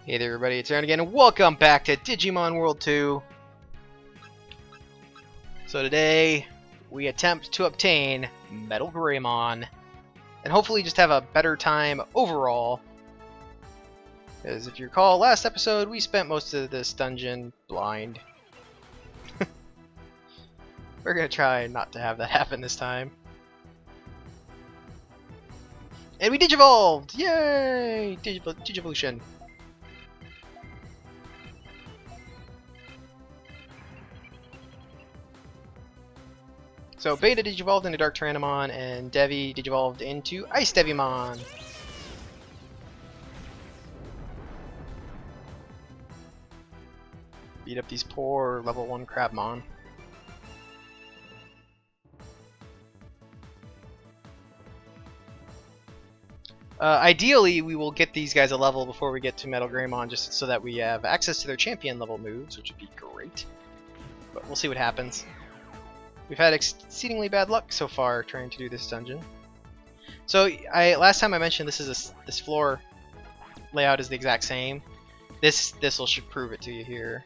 Hey there everybody, it's Aaron again, and welcome back to Digimon World 2. So today, we attempt to obtain Metal Greymon, and hopefully just have a better time overall. Because if you recall, last episode, we spent most of this dungeon blind. We're gonna try not to have that happen this time. And we Digivolved! Yay! Digivolution. So Beta Digivolved into Dark Tyrannomon, and Devi Digivolved into Ice Devimon. Beat up these poor level 1 Crabmon. Ideally, we will get these guys a level before we get to Metal Greymon, just so that we have access to their champion level moves, which would be great. But we'll see what happens. We've had exceedingly bad luck so far trying to do this dungeon. So last time I mentioned this floor layout is the exact same. This should prove it to you here.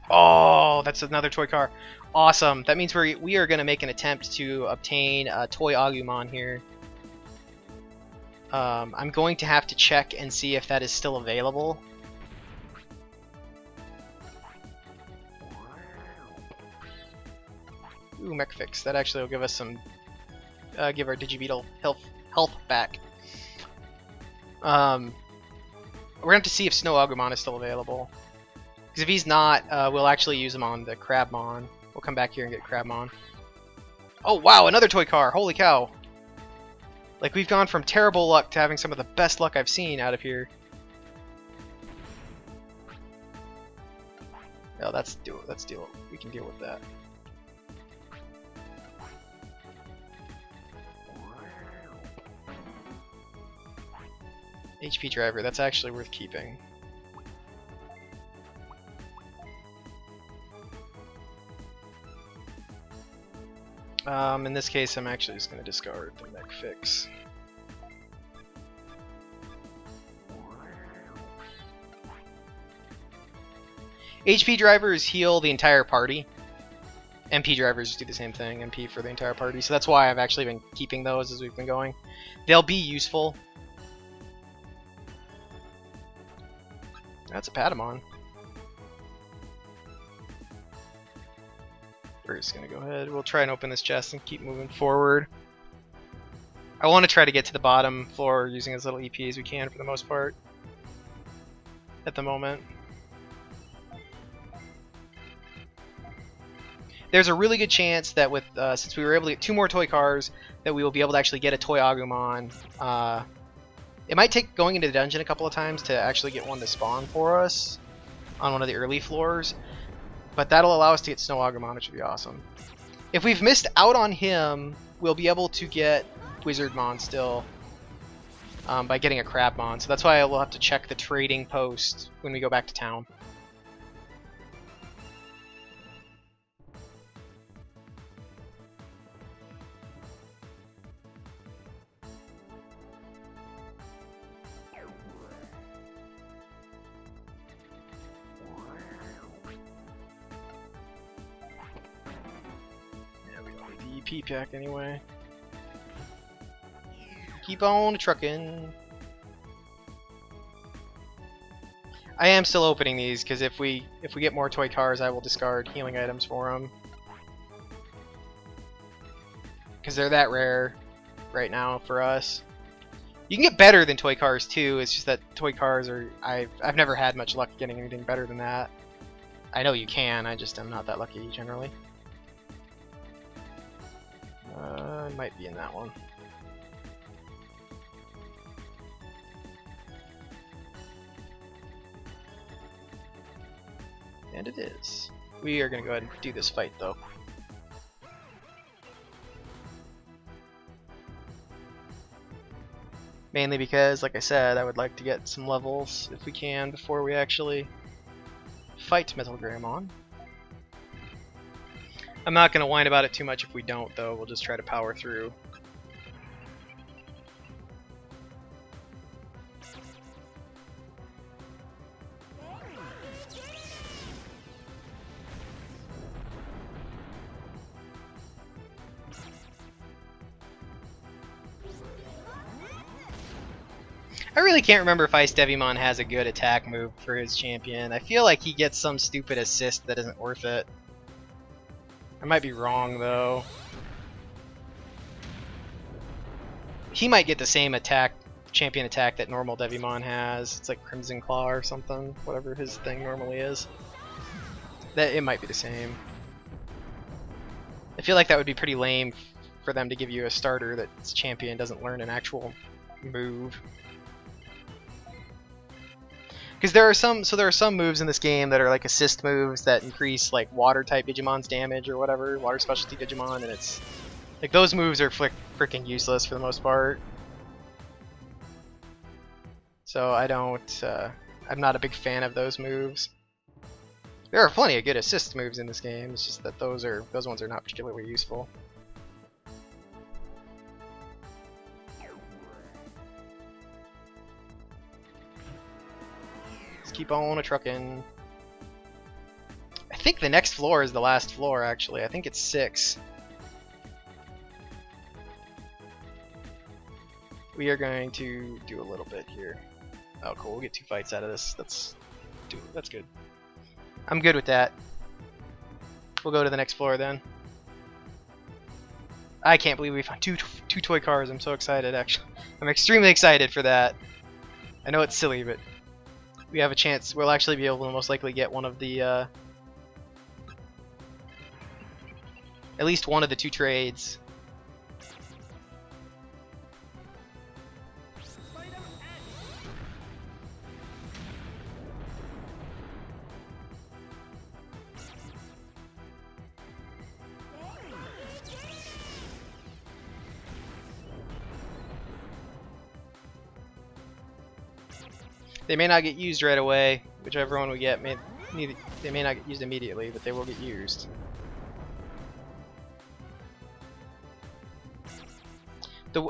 Oh, that's another toy car. Awesome. That means we are going to make an attempt to obtain a toy Agumon here. I'm going to have to check and see if that is still available. Ooh, Mech Fix. That actually will give us some, give our Digibeetle health back. We're gonna have to see if Snow Agumon is still available. Because if he's not, we'll actually use him on the Crabmon. We'll come back here and get Crabmon. Oh wow, another toy car! Holy cow! Like, we've gone from terrible luck to having some of the best luck I've seen out of here. Oh, we can deal with that. HP driver, that's actually worth keeping. In this case, I'm actually just going to discard the Mech Fix. HP drivers heal the entire party. MP drivers do the same thing, MP for the entire party. So that's why I've actually been keeping those as we've been going. They'll be useful. That's a Patamon. We're just gonna go ahead. We'll try and open this chest and keep moving forward. I want to try to get to the bottom floor using as little EP as we can for the most part at the moment. There's a really good chance that with since we were able to get 2 more toy cars, that we will be able to actually get a toy Agumon. It might take going into the dungeon a couple of times to actually get one to spawn for us on one of the early floors. But that'll allow us to get Snow Agumon, which would be awesome. If we've missed out on him, we'll be able to get Wizardmon still by getting a Crabmon. So that's why I will have to check the trading post when we go back to town. EP pack anyway. Keep on trucking. I am still opening these because if we get more toy cars, I will discard healing items for them because they're that rare right now for us. You can get better than toy cars too. It's just that toy cars are I've never had much luck getting anything better than that. I know you can. I just am not that lucky generally. Might be in that one. And it is. We are going to go ahead and do this fight though. Mainly because, like I said, I would like to get some levels if we can before we actually fight Metal Greymon. I'm not going to whine about it too much if we don't, though. We'll just try to power through. I really can't remember if Ice Devimon has a good attack move for his champion. I feel like he gets some stupid assist that isn't worth it. I might be wrong, though. He might get the same champion attack that normal Devimon has. It's like Crimson Claw or something, whatever his thing normally is. It might be the same. I feel like that would be pretty lame for them to give you a starter that's champion doesn't learn an actual move. Because there are some moves in this game that are like assist moves that increase like water type Digimon's damage or whatever, water specialty Digimon, and it's like those moves are freaking useless for the most part. So I'm not a big fan of those moves. There are plenty of good assist moves in this game. It's just that those ones are not particularly useful. Keep on a truckin'. I think the next floor is the last floor, actually. I think it's 6. We are going to do a little bit here. Oh, cool. We'll get 2 fights out of this. That's good. I'm good with that. We'll go to the next floor then. I can't believe we found two toy cars. I'm so excited, actually. I'm extremely excited for that. I know it's silly, but we have a chance. We'll actually be able to most likely get one of the at least one of the 2 trades. They may not get used right away. Whichever one we get, they may not get used immediately, but they will get used.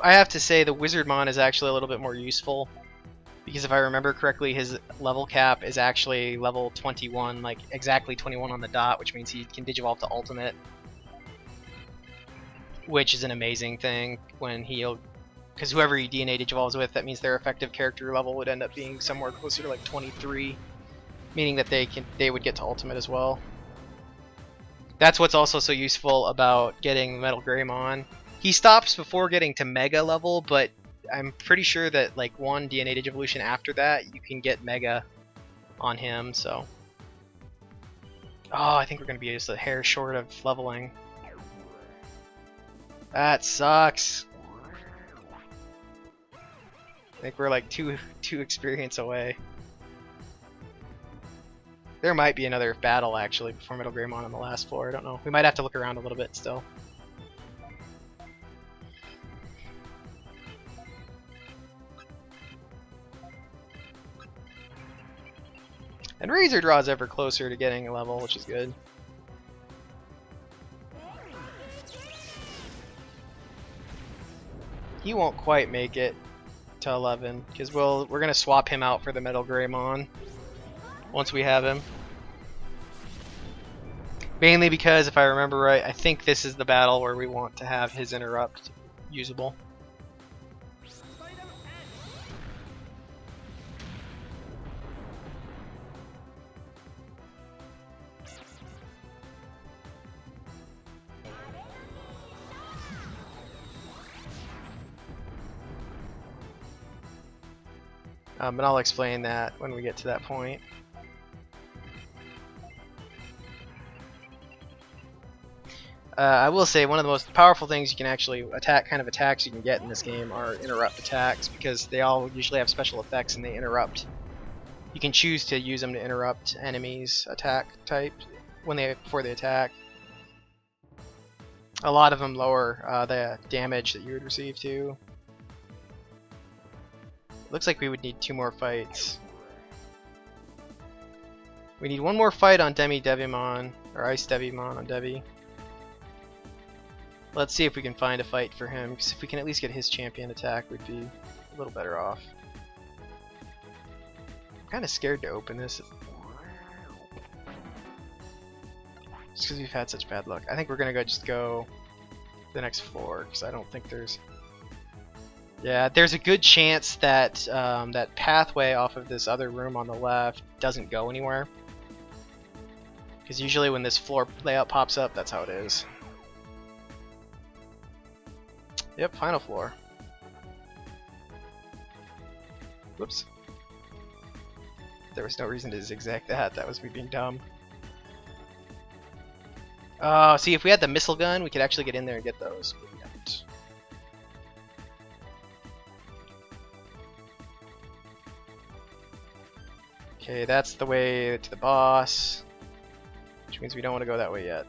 I have to say the Wizardmon is actually a little bit more useful, because if I remember correctly, his level cap is actually level 21, like exactly 21 on the dot, which means he can Digivolve to Ultimate, which is an amazing thing when he'll. Because whoever he DNA Digivolves with, that means their effective character level would end up being somewhere closer to like 23, meaning that they would get to Ultimate as well. That's what's also so useful about getting Metal Greymon. He stops before getting to Mega level, but I'm pretty sure that like one DNA Digivolution after that, you can get Mega on him. So, oh, I think we're gonna be just a hair short of leveling. That sucks. I think we're like two experience away. There might be another battle actually before Metal Greymon on the last floor. I don't know. We might have to look around a little bit still. And Razor draws ever closer to getting a level, which is good. He won't quite make it to 11 because we're gonna swap him out for the Metal Greymon once we have him. Mainly because if I remember right, I think this is the battle where we want to have his interrupt usable. But I'll explain that when we get to that point. I will say one of the most powerful things you can actually attacks you can get in this game are interrupt attacks, because they all usually have special effects and they interrupt. You can choose to use them to interrupt enemies' attack type before they attack. A lot of them lower the damage that you would receive too. Looks like we would need 2 more fights. We need 1 more fight on Devimon, or Ice Devimon on Devi. Let's see if we can find a fight for him, because if we can at least get his champion attack, we'd be a little better off. I'm kind of scared to open this. Just because we've had such bad luck. I think we're going to just go to the next floor, because I don't think there's... Yeah, there's a good chance that that pathway off of this other room on the left doesn't go anywhere. Because usually when this floor layout pops up, that's how it is. Yep, final floor. Whoops. There was no reason to zigzag that. That was me being dumb. Oh, see, if we had the missile gun, we could actually get in there and get those. But we don't. Okay, that's the way to the boss. Which means we don't want to go that way yet.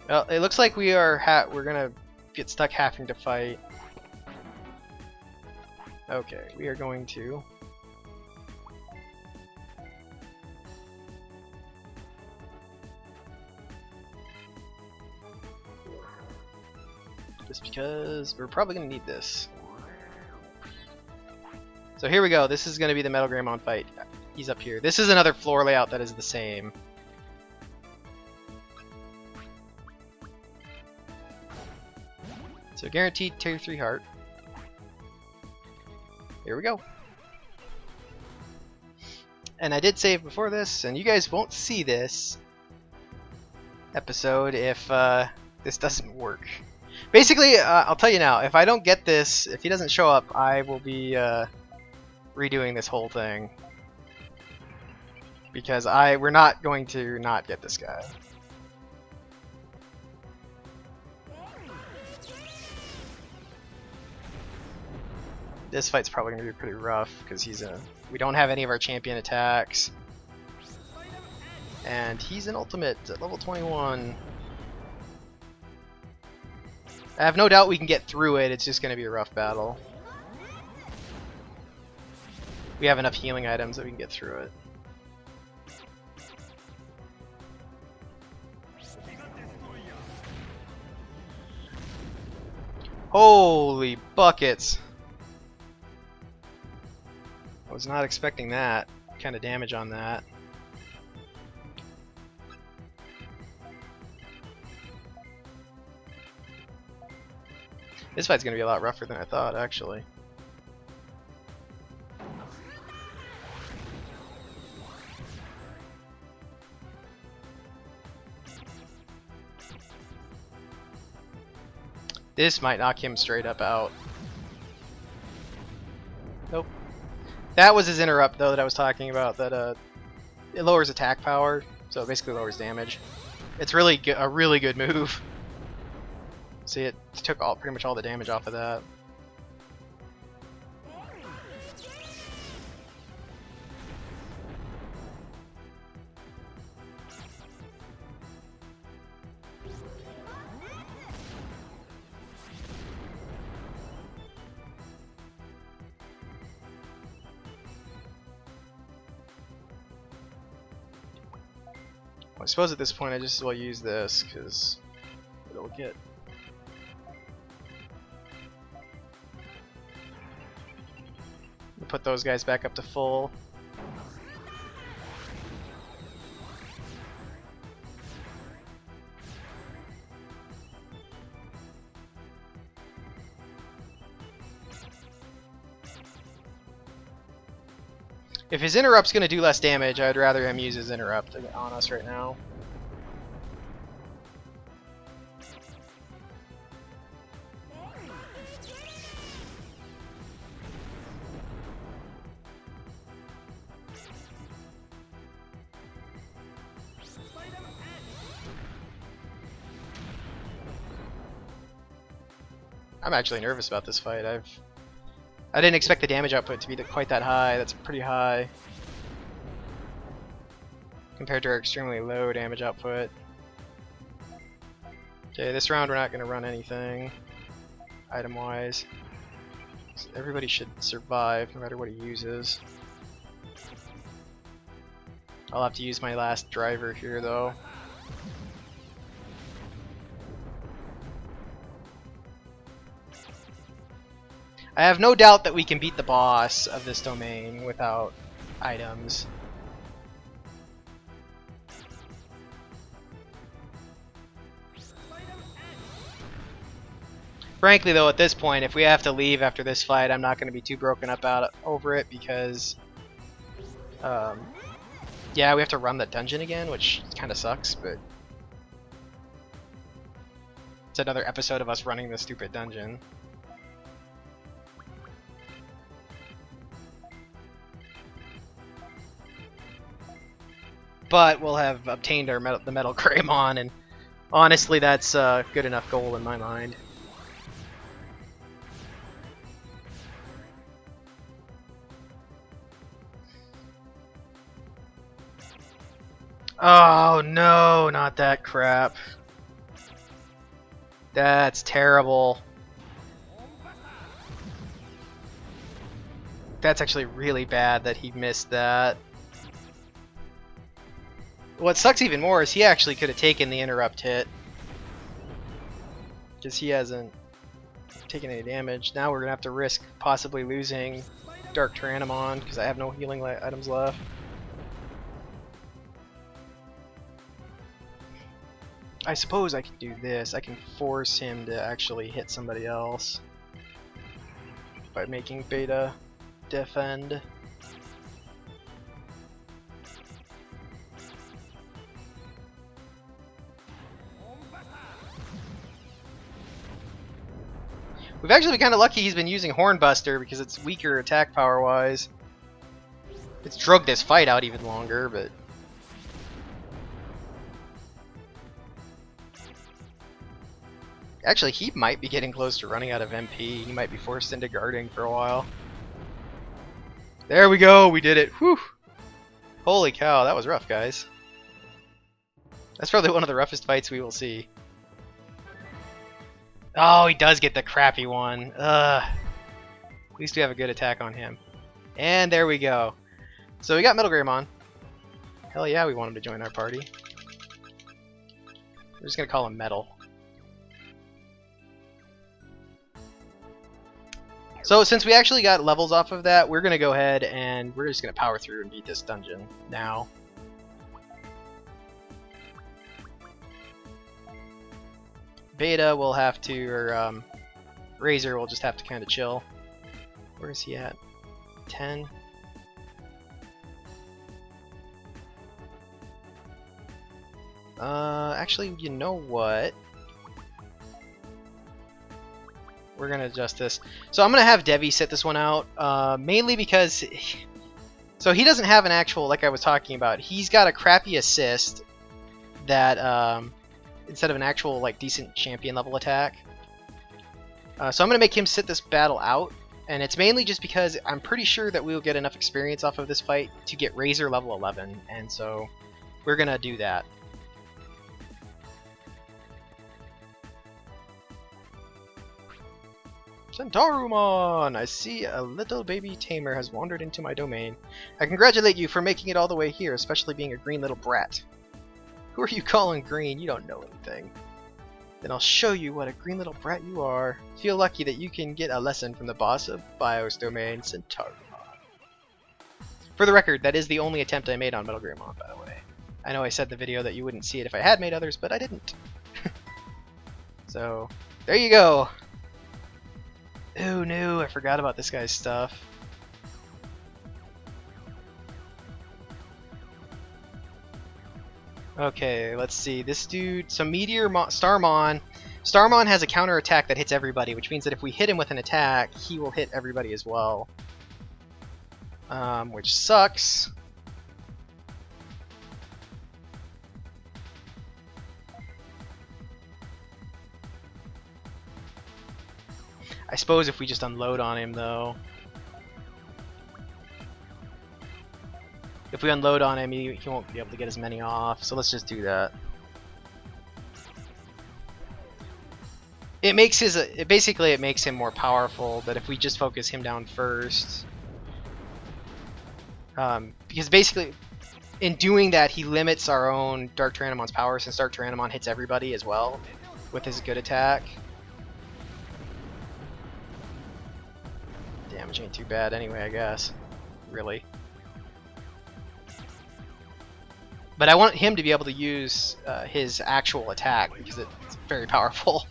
Well, it looks like we're gonna get stuck having to fight. Okay, we are going to... Just because we're probably gonna need this. So here we go. This is gonna be the Metal Greymon fight. He's up here. This is another floor layout that is the same. So guaranteed tier 3 heart. Here we go. And I did save before this, and you guys won't see this episode if this doesn't work. Basically, I'll tell you now, if I don't get this, if he doesn't show up, I will be redoing this whole thing. Because we're not going to not get this guy. This fight's probably going to be pretty rough because we don't have any of our champion attacks. And he's an ultimate at level 21. I have no doubt we can get through it, it's just going to be a rough battle. We have enough healing items that we can get through it. Holy buckets! I was not expecting that kind of damage on that. This fight's gonna be a lot rougher than I thought, actually. This might knock him straight up out. Nope. That was his interrupt, though, that I was talking about. That it lowers attack power, so it basically lowers damage. It's really a really good move. See, it took pretty much all the damage off of that. Well, I suppose at this point I just as well use this because it'll get. Put those guys back up to full. If his interrupt's going to do less damage, I'd rather him use his interrupt on us right now. I'm actually nervous about this fight. I didn't expect the damage output to be quite that high. That's pretty high compared to our extremely low damage output. Okay, this round we're not going to run anything item-wise. So everybody should survive no matter what he uses. I'll have to use my last driver here, though. I have no doubt that we can beat the boss of this domain without items. Frankly, though, at this point, if we have to leave after this fight, I'm not going to be too broken up over it because, yeah, we have to run the dungeon again, which kind of sucks, but it's another episode of us running the stupid dungeon. But we'll have obtained our the Metal Greymon, and honestly, that's a good enough goal in my mind. Oh no, not that crap. That's terrible. That's actually really bad that he missed that. What sucks even more is he actually could have taken the interrupt hit. Because he hasn't taken any damage. Now we're going to have to risk possibly losing Dark Tyrannomon because I have no healing items left. I suppose I could do this. I can force him to actually hit somebody else by making Beta defend. We've actually been kind of lucky he's been using Hornbuster because it's weaker attack power wise. It's drugged this fight out even longer, but actually he might be getting close to running out of MP. He might be forced into guarding for a while. There we go, we did it. Whew. Holy cow, that was rough, guys. That's probably one of the roughest fights we will see. Oh, he does get the crappy one. Ugh. At least we have a good attack on him. And there we go. So we got Metal Greymon. Hell yeah, we want him to join our party. We're just gonna call him Metal. So since we actually got levels off of that, we're gonna go ahead and we're just gonna power through and beat this dungeon now. Beta will have to, or Razor will just have to kind of chill. Where is he at? 10? Actually, you know what? We're gonna adjust this. So I'm gonna have Devi sit this one out, mainly because, so he doesn't have an actual, like I was talking about, he's got a crappy assist that, instead of an actual like decent champion level attack. So I'm gonna make him sit this battle out, and it's mainly just because I'm pretty sure that we will get enough experience off of this fight to get Razor level 11, and so we're gonna do that. Centauruman! I see a little baby tamer has wandered into my domain. I congratulate you for making it all the way here, especially being a green little brat. Who are you calling green? You don't know anything. Then I'll show you what a green little brat you are. Feel lucky that you can get a lesson from the boss of Bios domain, Centauruman. For the record, that is the only attempt I made on Metal Greymon, by the way. I know I said in the video that you wouldn't see it if I had made others, but I didn't. So, there you go. Oh no, I forgot about this guy's stuff. Okay, let's see. This dude, so Starmon has a counter attack that hits everybody, which means that if we hit him with an attack, he will hit everybody as well. Which sucks. I suppose if we just unload on him, though. If we unload on him, he won't be able to get as many off, so let's just do that. It makes basically it makes him more powerful, but if we just focus him down first, because basically in doing that, he limits our own Dark Tyrannomon's power, since Dark Tyrannomon hits everybody as well with his good attack. Damage ain't too bad anyway, I guess. Really. But I want him to be able to use his actual attack, because it's very powerful.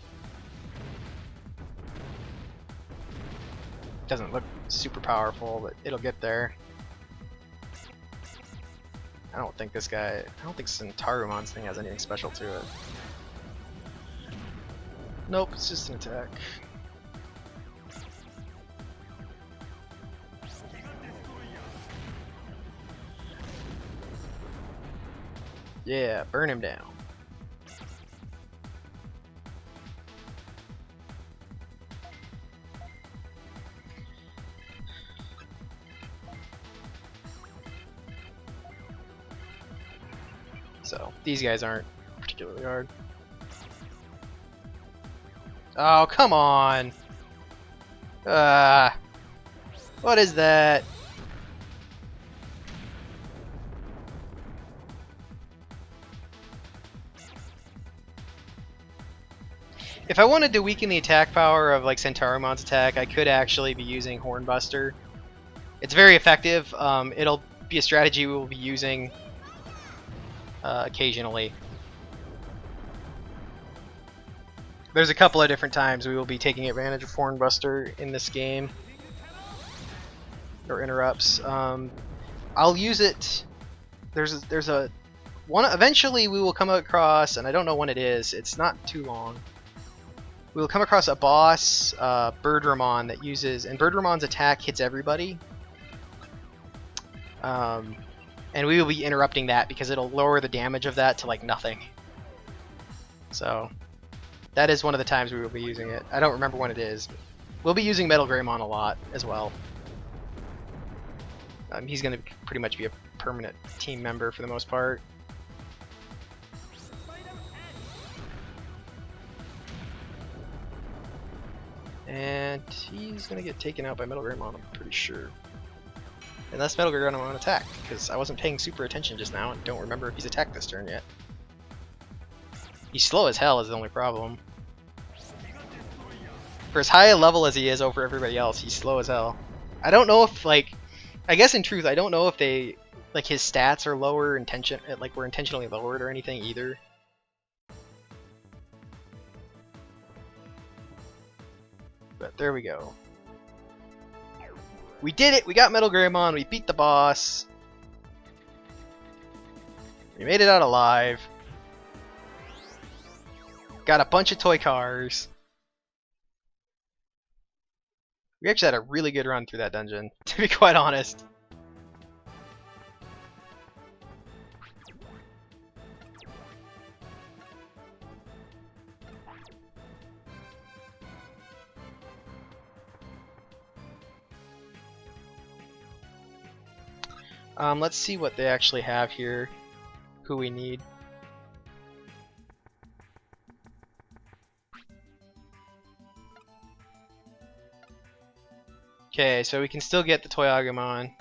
Doesn't look super powerful, but it'll get there. I don't think Centarumon's thing has anything special to it. Nope, it's just an attack. Yeah, burn him down. So, these guys aren't particularly hard. Oh, come on! What is that? If I wanted to weaken the attack power of like Centarumon's attack, I could actually be using Hornbuster. It's very effective. It'll be a strategy we will be using occasionally. There's a couple of different times we will be taking advantage of Hornbuster in this game, or interrupts. I'll use it. There's a one. Eventually, we will come across, and I don't know when it is. It's not too long. We will come across a boss, Birdramon, that uses, and Birdramon's attack hits everybody. And we will be interrupting that because it'll lower the damage of that to like nothing. So that is one of the times we will be using it. I don't remember when it is. But we'll be using Metal Greymon a lot as well. He's going to pretty much be a permanent team member for the most part. And he's going to get taken out by Metal Greymon, I'm pretty sure. Unless Metal Greymon attack, because I wasn't paying super attention just now and don't remember if he's attacked this turn yet. He's slow as hell is the only problem. For as high a level as he is over everybody else, he's slow as hell. I don't know if, like, I guess in truth, I don't know if they, like, his stats are lower, were intentionally lowered or anything either. But there we go. We did it! We got Metal Greymon, we beat the boss. We made it out alive. Got a bunch of toy cars. We actually had a really good run through that dungeon, to be quite honest. Let's see what they actually have here, who we need. Okay, so we can still get the Toy Agumon.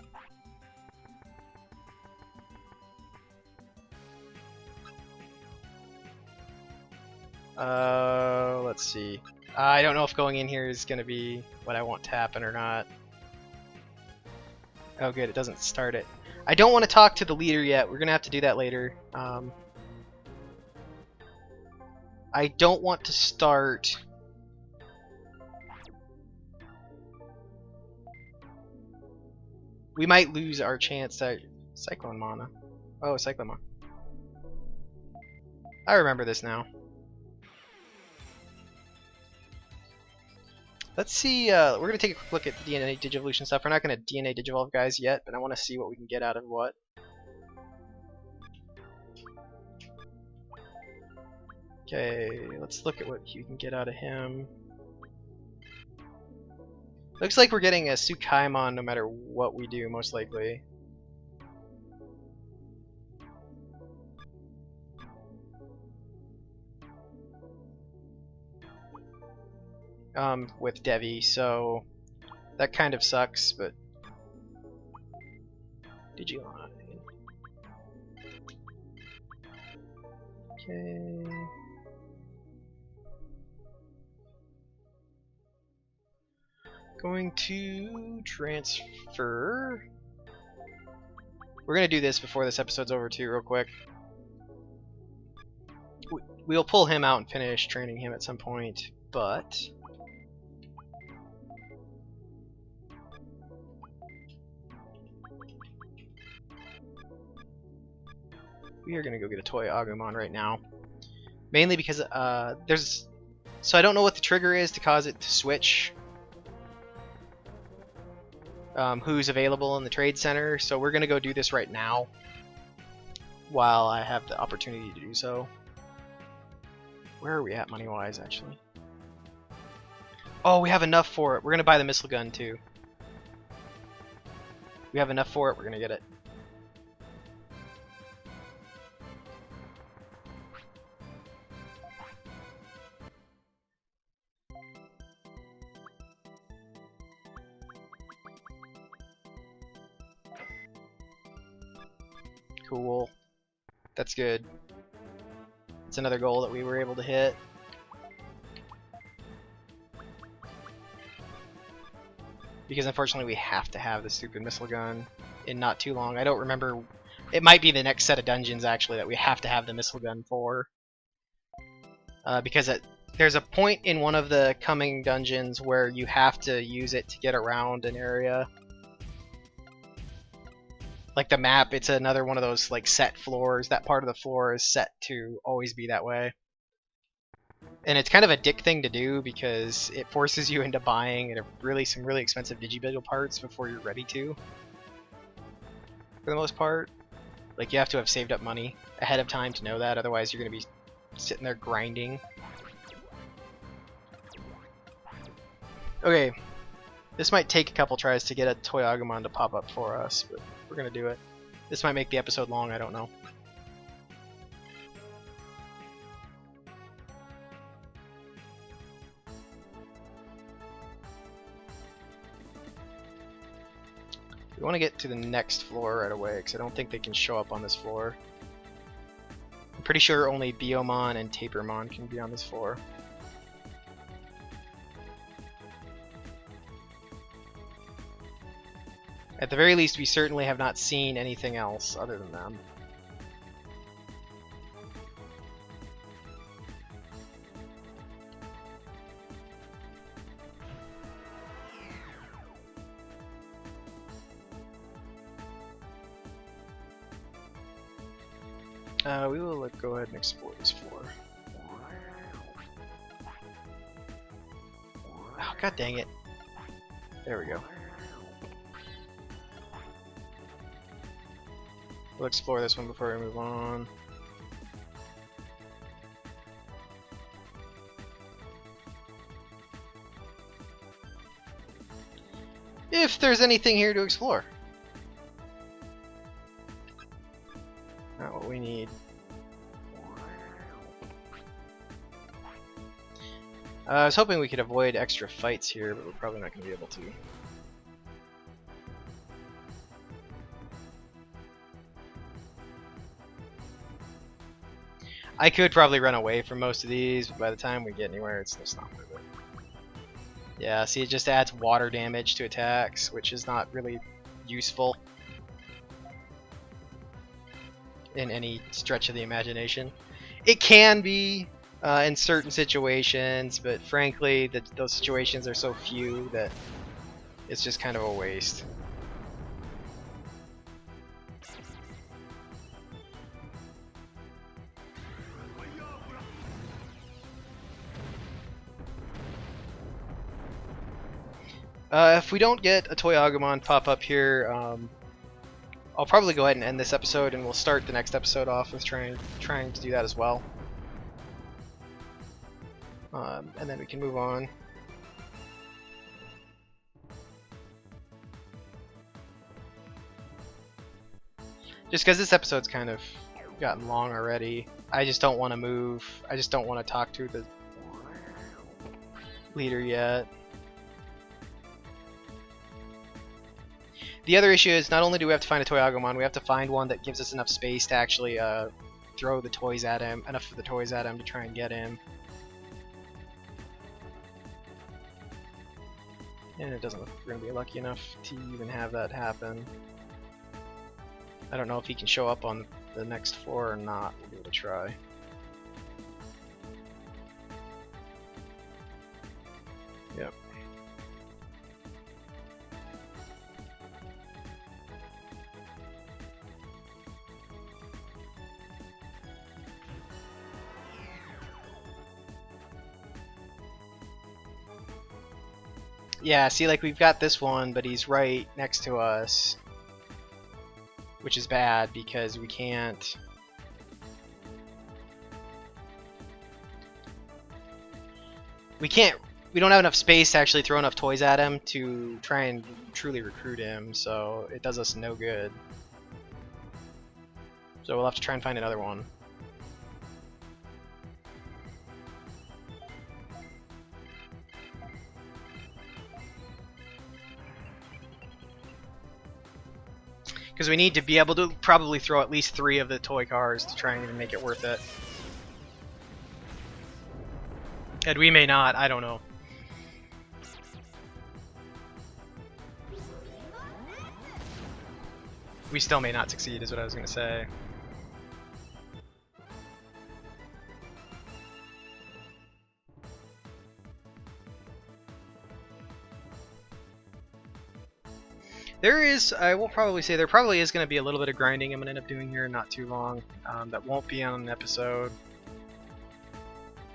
Let's see. I don't know if going in here is going to be what I want to happen or not. Oh good, it doesn't start it. I don't want to talk to the leader yet. We're going to have to do that later. I don't want to start... We might lose our chance to... Cyclone Mana. Oh, Cyclone Mana. I remember this now. Let's see, we're going to take a quick look at DNA Digivolution stuff. We're not going to DNA Digivolve guys yet, but I want to see what we can get out of what. Okay, let's look at what you can get out of him. Looks like we're getting a Tsukaimon no matter what we do, most likely. With Devi, so that kind of sucks, but Digimon. Okay. Going to transfer. We're gonna do this before this episode's over too, real quick. We'll pull him out and finish training him at some point, but we are gonna go get a toy Agumon right now. Mainly because so I don't know what the trigger is to cause it to switch who's available in the trade center, so we're gonna go do this right now while I have the opportunity to do so. Where are we at money-wise, actually? Oh, we have enough for it. We're gonna buy the missile gun too. We have enough for it. We're gonna get it. Cool. That's good. It's another goal that we were able to hit. Because unfortunately we have to have the stupid missile gun in not too long. I don't remember. It might be the next set of dungeons actually that we have to have the missile gun for. Because there's a point in one of the coming dungeons where you have to use it to get around an area. Like the map, it's another one of those like set floors. That part of the floor is set to always be that way. And it's kind of a dick thing to do because it forces you into buying some really expensive Digibeetle parts before you're ready to. For the most part. Like you have to have saved up money ahead of time to know that, otherwise you're going to be sitting there grinding. Okay, this might take a couple tries to get a toy Agumon to pop up for us, but we're gonna do it. This might make the episode long, I don't know. We want to get to the next floor right away, because I don't think they can show up on this floor. I'm pretty sure only Biomon and Tapermon can be on this floor. At the very least, we certainly have not seen anything else other than them. We will go ahead and explore this floor. Oh, god dang it. There we go. We'll explore this one before we move on. If there's anything here to explore. Not what we need. I was hoping we could avoid extra fights here, but we're probably not going to be able to. I could probably run away from most of these, but by the time we get anywhere, it's just not worth it. Yeah, see, it just adds water damage to attacks, which is not really useful in any stretch of the imagination. It can be in certain situations, but frankly, those situations are so few that it's just kind of a waste. If we don't get a toy Agumon pop up here, I'll probably go ahead and end this episode, and we'll start the next episode off with trying to do that as well. And then we can move on. Just because this episode's kind of gotten long already, I just don't want to move. I just don't want to talk to the leader yet. The other issue is not only do we have to find a toy Agumon, we have to find one that gives us enough space to actually throw the toys at him, enough of the toys at him to try and get him. And it doesn't look like we're going to be lucky enough to even have that happen. I don't know if he can show up on the next floor or not. We'll be able to try. Yep. Yeah, see, like, we've got this one, but he's right next to us. Which is bad, because we can't... We don't have enough space to actually throw enough toys at him to try and truly recruit him, so it does us no good. So we'll have to try and find another one. Because we need to be able to probably throw at least 3 of the toy cars to try and even make it worth it. And we may not, I don't know. We still may not succeed, is what I was going to say. There is, I will probably say, there probably is going to be a little bit of grinding I'm going to end up doing here in not too long. That won't be on an episode.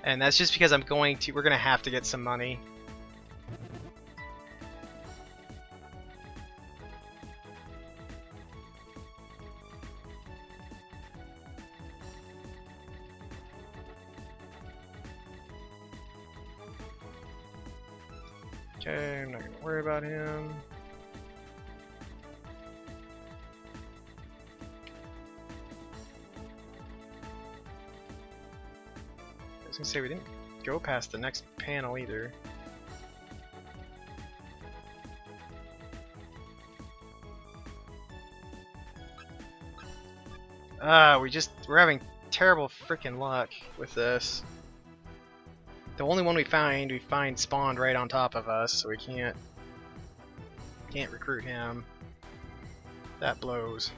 And that's just because we're going to have to get some money. Okay, I'm not going to worry about him. I was gonna say we didn't go past the next panel either. We're having terrible freaking luck with this. The only one we find spawned right on top of us, so we can't recruit him. That blows.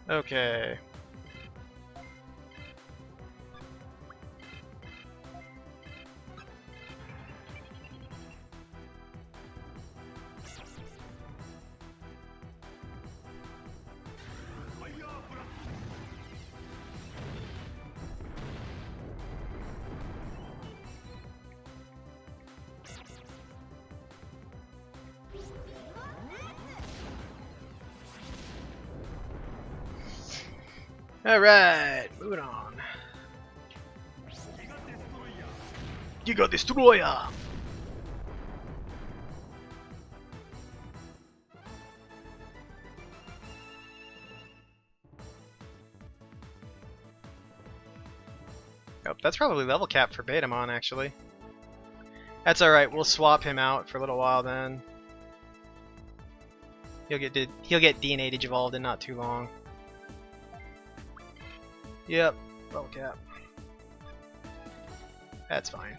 Okay. Alright, moving on. Giga Destroyer! Oh, that's probably level cap for Betamon, actually. That's alright, we'll swap him out for a little while then. He'll get DNA digivolved in not too long. Yep, level cap. That's fine.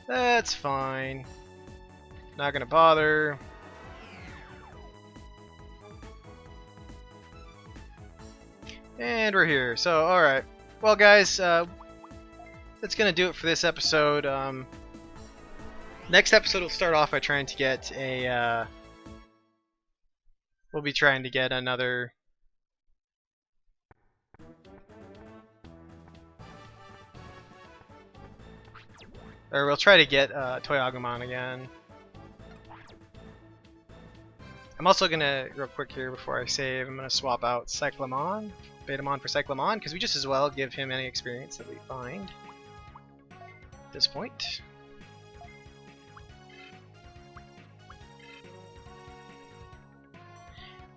That's fine. Not gonna bother. And we're here. So, alright. Well, guys, that's gonna do it for this episode. Next episode will start off by trying to get a... we'll be trying to get another... or we'll try to get Toy Agumon again. I'm also gonna, real quick here before I save, I'm gonna swap out Cyclamon, Betamon for Cyclamon, because we just as well give him any experience that we find at this point.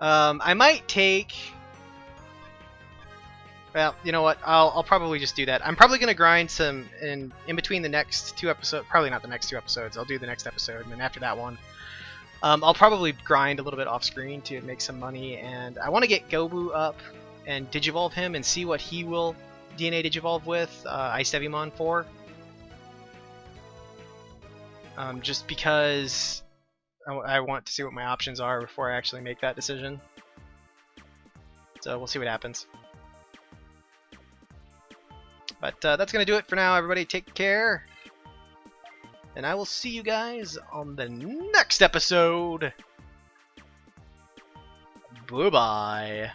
I might take... Well, you know what? I'll probably just do that. I'm probably gonna grind some in between the next 2 episodes. Probably not the next 2 episodes. I'll do the next episode, and then after that one, I'll probably grind a little bit off screen to make some money. And I want to get Gobu up and Digivolve him and see what he will DNA Digivolve with Ice Devimon for. Just because I want to see what my options are before I actually make that decision. So we'll see what happens. But that's going to do it for now, everybody. Take care. And I will see you guys on the next episode. Bye-bye.